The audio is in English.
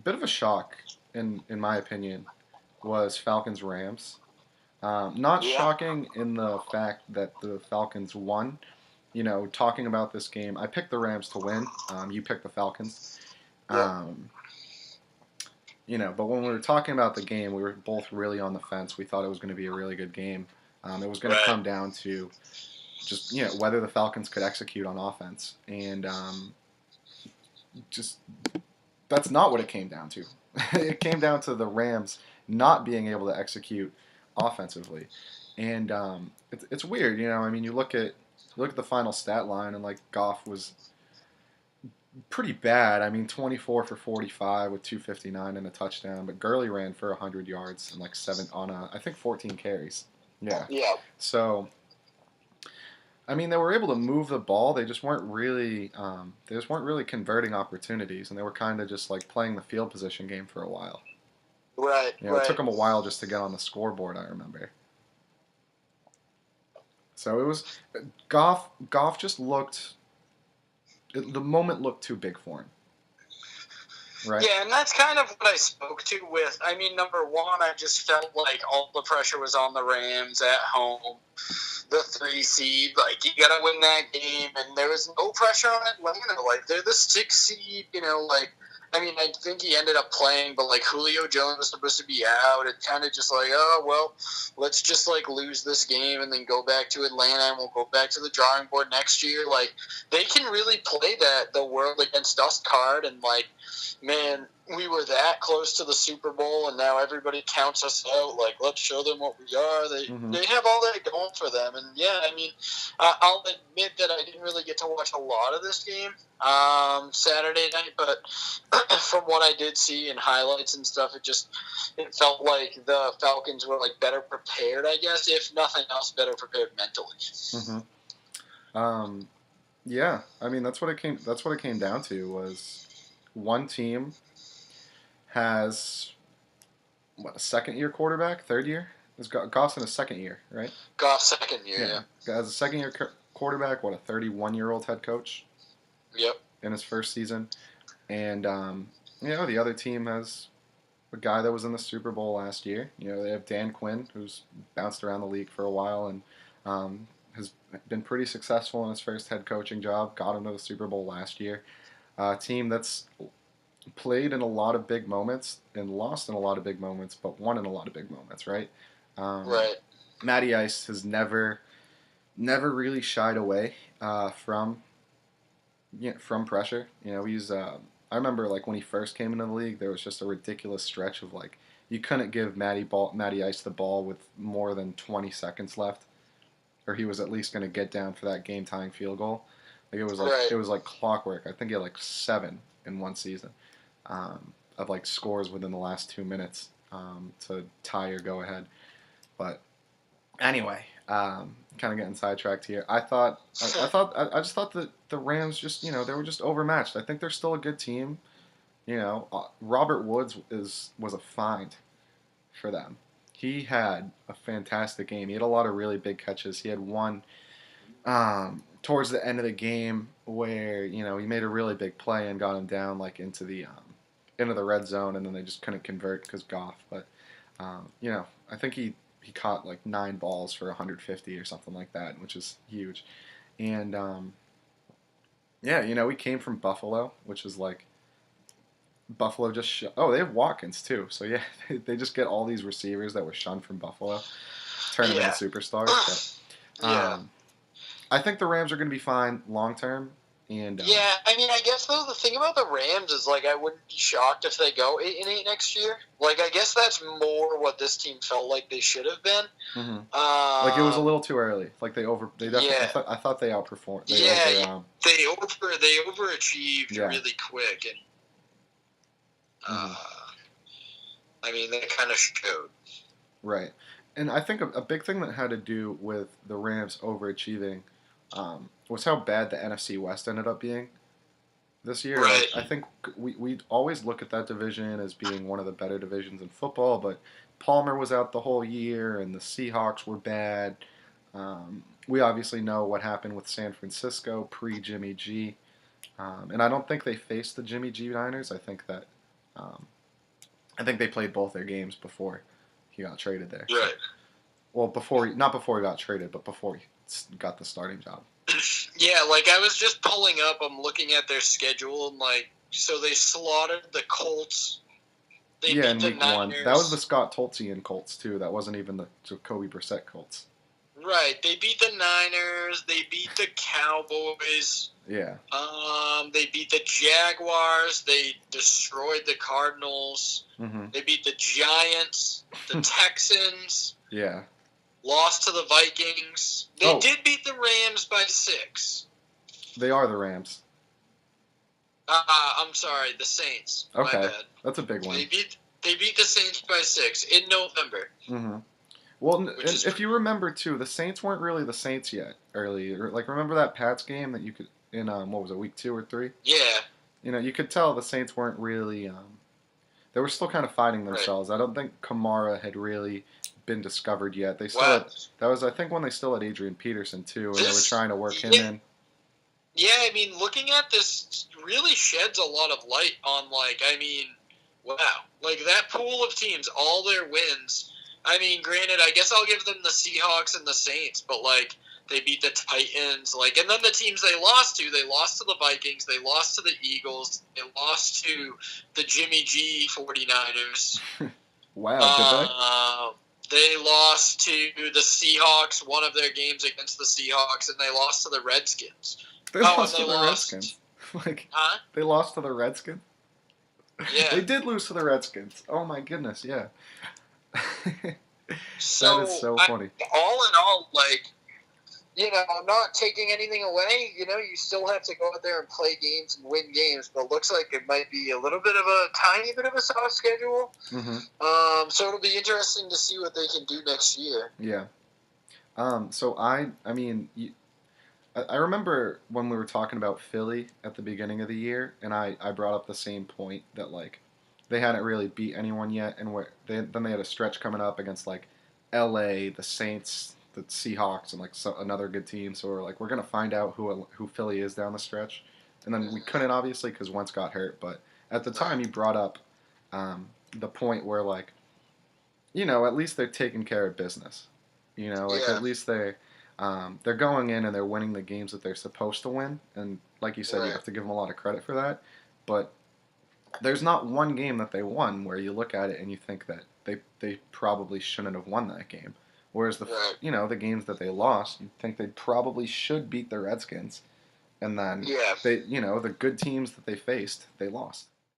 bit of a shock in my opinion was Falcons Rams. Not Yeah, shocking in the fact that the Falcons won. Talking about this game, I picked the Rams to win. You picked the Falcons. yep, Um, but when we were talking about the game, we were both really on the fence. We thought it was going to be a really good game. It was going to right. come down to just whether the Falcons could execute on offense, and just that's not what it came down to. It came down to the Rams not being able to execute offensively, and it's weird. I mean, you look at the final stat line, and like Goff was pretty bad. I mean, 24 for 45 with 259 and a touchdown, but Gurley ran for 100 yards and like seven on I think 14 carries. Yeah. Yeah, So I mean, they were able to move the ball. They just weren't really converting opportunities, and they were kind of just like playing the field position game for a while. right, It took right. them a while just to get on the scoreboard. I remember. So it was Goff. Goff just looked. The moment looked too big for him, right? Yeah, and that's kind of what I spoke to with. I mean, number one, I just felt like all the pressure was on the Rams at home. The 3 seed, like, you gotta win that game, and there was no pressure on Atlanta. Like, they're the 6 seed, like, I mean, I think he ended up playing, but like Julio Jones was supposed to be out. It kind of just like, oh well, let's just like lose this game and then go back to Atlanta and we'll go back to the drawing board next year. Like they can really play the world against us card, and like, man, we were that close to the Super Bowl, and now everybody counts us out. Like, let's show them what we are. They Mm-hmm. they have all that going for them, and yeah, I mean, I'll admit that I didn't really get to watch a lot of this game Saturday night, but from what I did see in highlights and stuff, it felt like the Falcons were like better prepared, I guess, if nothing else, better prepared mentally. Mm-hmm. Um, yeah, I mean that's what it came down to was one team has what, a second year quarterback, third year? Is Goff's in his second year, right? Goff's second year, Yeah, yeah. as a second year quarterback, what, a 31-year-old head coach Yep. in his first season, and the other team has a guy that was in the Super Bowl last year. They have Dan Quinn, who's bounced around the league for a while and has been pretty successful in his first head coaching job. Got him to the Super Bowl last year. A team that's played in a lot of big moments and lost in a lot of big moments, but won in a lot of big moments, right? Um, Right. Matty Ice has never really shied away from pressure. He's I remember like when he first came into the league, there was just a ridiculous stretch of like you couldn't give Matty Ice the ball with more than 20 seconds left, or he was at least going to get down for that game tying field goal. Like Right. it was like clockwork. I think he had like seven in one season of like scores within the last 2 minutes to tie or go ahead. But anyway, kind of getting sidetracked here. I just thought that the Rams just they were just overmatched. I think they're still a good team. Robert Woods was a find for them. He had a fantastic game. He had a lot of really big catches. He had one towards the end of the game where he made a really big play and got him down like into the red zone, and then they just couldn't convert because Goff. But I think he caught like 9 balls for 150 or something like that, which is huge. And yeah, we came from Buffalo, which is like Buffalo just oh, they have Watkins too. So yeah, they just get all these receivers that were shunned from Buffalo, turn them into Yeah. superstars. But Yeah. I think the Rams are going to be fine long term. And Yeah, I mean, I guess though the thing about the Rams is like I wouldn't be shocked if they go 8-8 next year. Like I guess that's more what this team felt like they should have been. mm-hmm. Like it was a little too early. Like they definitely Yeah, I thought they outperformed. yeah, they overachieved Yeah. really quick, and Mm-hmm. I mean that kind of showed. Right. And I think a big thing that had to do with the Rams overachieving was how bad the NFC West ended up being this year. Like Right. I think we always look at that division as being one of the better divisions in football, but Palmer was out the whole year, and the Seahawks were bad. We obviously know what happened with San Francisco pre Jimmy G, and I don't think they faced the Jimmy G Niners. I think that I think they played both their games before he got traded there. Right. Well, not before he got traded, but before he got the starting job. Yeah, like I was just pulling up. I'm looking at their schedule, and like, so they slaughtered the Colts. They Yeah, beat in the week Niners. 1. That was the Scott Tolzian Colts, too. That wasn't even the Jacoby Brissett Colts. Right. They beat the Niners. They beat the Cowboys. Yeah. They beat the Jaguars. They destroyed the Cardinals. Mm-hmm. They beat the Giants. The Texans. Yeah. Lost to the Vikings. They did beat the Rams by 6. They are the Rams. I'm sorry, the Saints. Okay. My bad. That's a big one. They beat the Saints by 6 in November. Mm-hmm. Well, if you remember too, the Saints weren't really the Saints yet earlier. Like, remember that Pats game that you could in what was it, week 2 or 3? Yeah. You know, you could tell the Saints weren't really. They were still kind of fighting themselves. Right. I don't think Kamara had really been discovered yet. They still had, that was, I think, when they still had Adrian Peterson too, and they were trying to work him in. Yeah, I mean, looking at this really sheds a lot of light on, like, I mean, wow. Like, that pool of teams, all their wins. I mean, granted, I guess I'll give them the Seahawks and the Saints, but, like, they beat the Titans. Like, and then the teams they lost to the Vikings, they lost to the Eagles, they lost to the Jimmy G 49ers. Wow, did they? They lost to the Seahawks, one of their games against the Seahawks, and they lost to the Redskins. They lost to the Redskins. Like, they lost to the Redskins? Yeah. They did lose to the Redskins. Oh, my goodness, yeah. So, that is so funny. All in all, like, you know, I'm not taking anything away. You know, you still have to go out there and play games and win games, but it looks like it might be a little bit of a tiny bit of a soft schedule. Mm-hmm. So it'll be interesting to see what they can do next year. Yeah. So I mean, I remember when we were talking about Philly at the beginning of the year, and I brought up the same point that, like, they hadn't really beat anyone yet, and then they had a stretch coming up against, like, L.A., the Saints, the Seahawks, and, like, another good team. So we're like, we're gonna find out who Philly is down the stretch, and then we couldn't, obviously, because Wentz got hurt. But at the time, you brought up the point where, like, you know, at least they're taking care of business. You know, like, at least they're going in and they're winning the games that they're supposed to win. And like you said, you have to give them a lot of credit for that. But there's not one game that they won where you look at it and you think that they probably shouldn't have won that game. Whereas the games that they lost, you think they probably should beat the Redskins. And then the good teams that they faced, they lost.